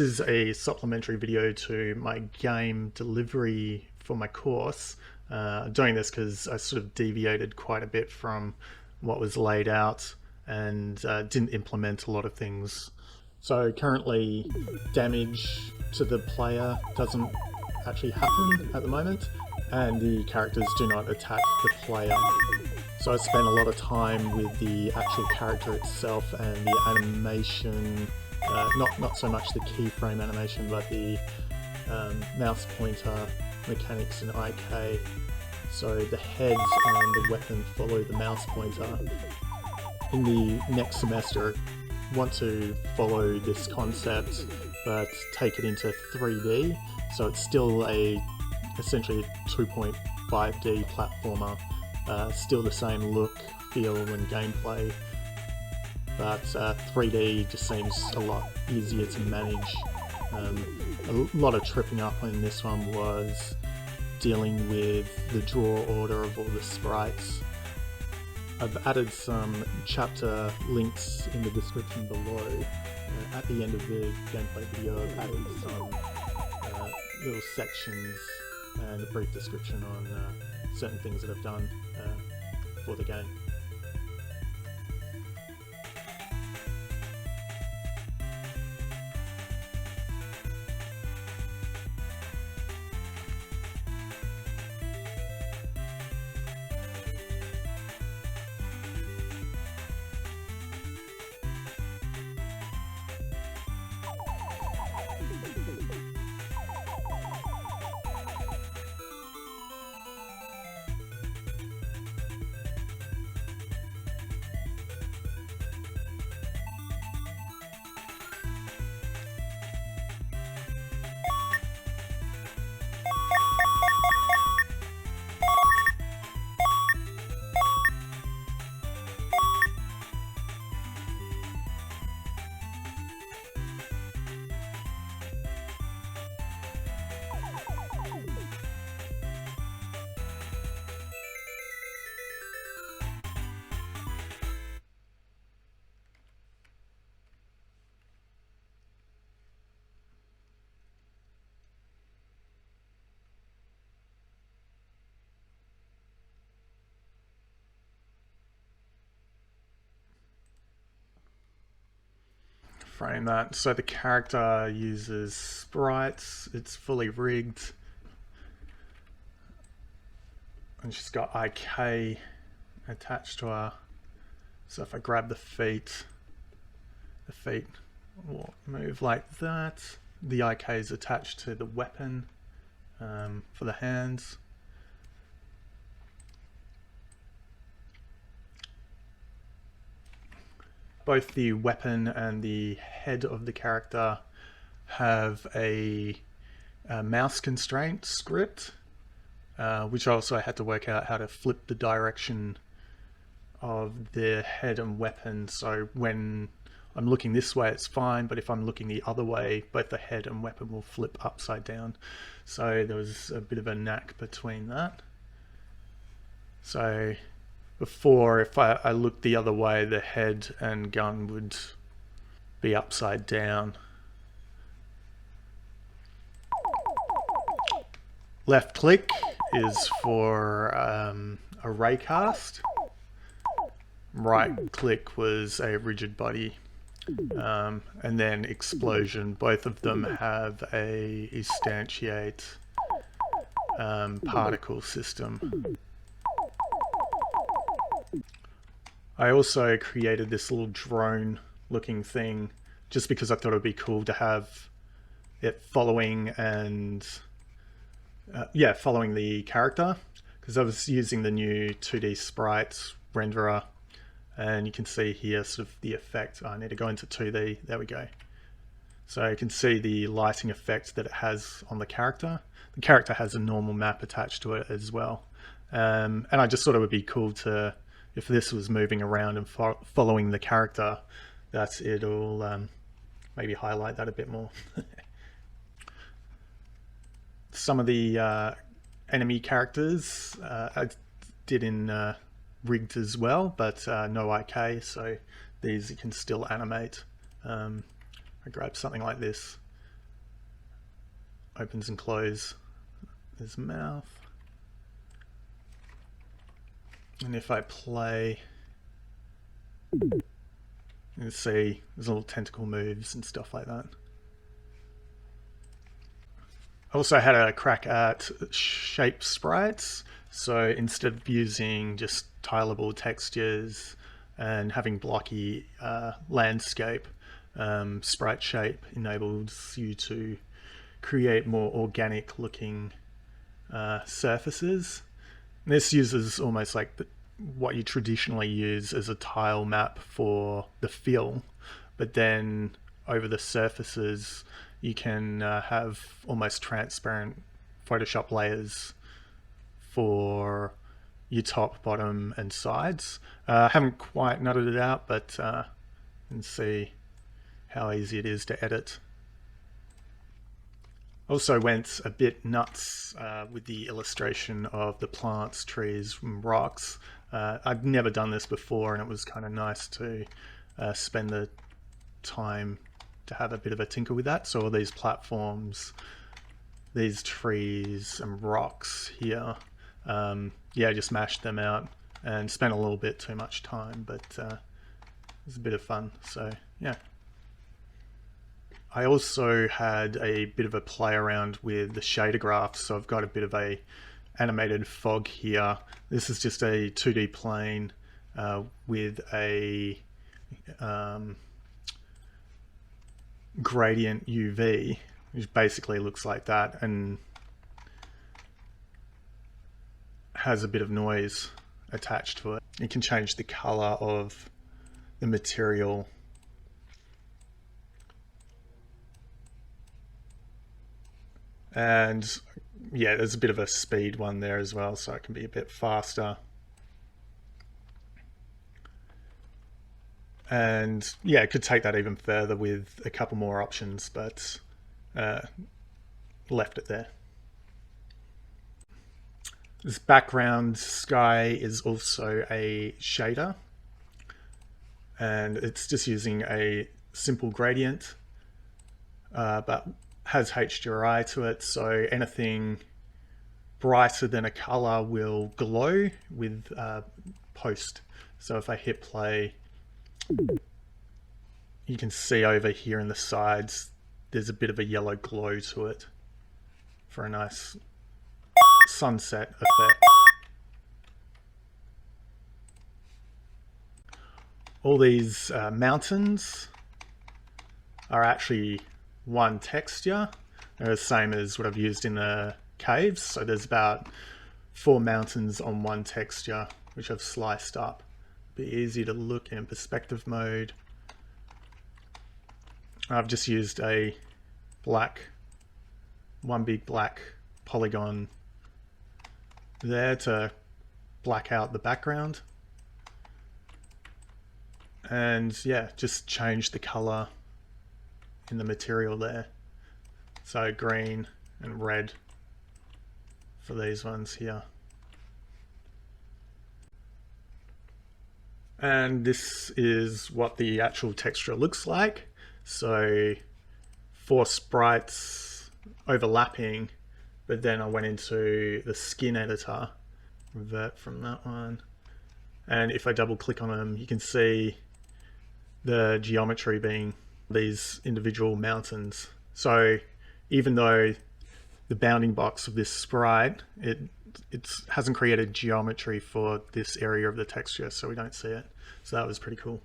is a supplementary video to my game delivery for my course. Doing this because I sort of deviated quite a bit from what was laid out and didn't implement a lot of things. So currently damage to the player doesn't actually happen at the moment, and the characters do not attack the player. So I spent a lot of time with the actual character itself and the animation, not so much the keyframe animation, but the mouse pointer mechanics in IK. So the heads and the weapon follow the mouse pointer. In the next semester, I want to follow this concept but take it into 3D, so it's still essentially a 2.5D platformer. Still the same look, feel and gameplay, but 3D just seems a lot easier to manage. A lot of tripping up in this one was dealing with the draw order of all the sprites. I've added some chapter links in the description below. At the end of the gameplay video, I've added some little sections and a brief description on certain things that I've done for the game. Frame that. So the character uses sprites, it's fully rigged, and she's got IK attached to her. So if I grab the feet will move like that. The IK is attached to the weapon for the hands. Both the weapon and the head of the character have a mouse constraint script, which also I had to work out how to flip the direction of the head and weapon. So when I'm looking this way, it's fine, but if I'm looking the other way, both the head and weapon will flip upside down. So there was a bit of a knack between that. So before, if I looked the other way, the head and gun would be upside down. Left click is for a raycast. Right click was a rigid body. And then explosion. Both of them have a instantiate particle system. I also created this little drone looking thing just because I thought it would be cool to have it following and following the character, because I was using the new 2D Sprites renderer, and you can see here sort of the effect. I need to go into 2D, there we go. So you can see the lighting effect that it has on the character. The character has a normal map attached to it as well. And I just thought it would be cool to, if this was moving around and following the character, that it'll maybe highlight that a bit more. Some of the enemy characters I did in rigged as well, but no IK, so these you can still animate. I grab something like this, opens and closes his mouth. And if I play, you can see there's little tentacle moves and stuff like that. I also had a crack at shape sprites. So instead of using just tileable textures and having blocky landscape, sprite shape enables you to create more organic looking surfaces. This uses almost like what you traditionally use as a tile map for the fill, but then over the surfaces you can have almost transparent Photoshop layers for your top, bottom and sides. I haven't quite nutted it out, but you can see how easy it is to edit. Also went a bit nuts with the illustration of the plants, trees and rocks. I'd never done this before, and it was kind of nice to spend the time to have a bit of a tinker with that. So all these platforms, these trees and rocks here, yeah, just mashed them out and spent a little bit too much time, but it was a bit of fun. So yeah. I also had a bit of a play around with the shader graphs, so I've got a bit of a animated fog here. This is just a 2D plane with a gradient UV, which basically looks like that and has a bit of noise attached to it. You can change the color of the material. And yeah, there's a bit of a speed one there as well, so it can be a bit faster. And yeah, it could take that even further with a couple more options, but left it there. This background sky is also a shader, and it's just using a simple gradient, but has HDRI to it, so anything brighter than a color will glow with post. So if I hit play, you can see over here in the sides there's a bit of a yellow glow to it for a nice sunset effect. All these mountains are actually one texture. They're the same as what I've used in the caves. So there's about 4 mountains on one texture, which I've sliced up. Be easy to look in perspective mode. I've just used a one big black polygon there to black out the background. And yeah, just change the color in the material there. So green and red for these ones here. And this is what the actual texture looks like. So 4 sprites overlapping, but then I went into the skin editor, revert from that one. And if I double click on them, you can see the geometry being these individual mountains. So even though the bounding box of this sprite, it hasn't created geometry for this area of the texture, so we don't see it. So that was pretty cool.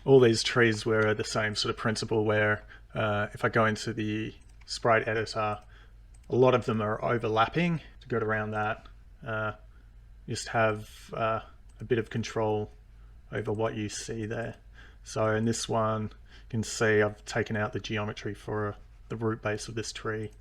All these trees were the same sort of principle where if I go into the sprite editor, a lot of them are overlapping. To get around that, just have a bit of control over what you see there. So in this one, you can see I've taken out the geometry for the root base of this tree.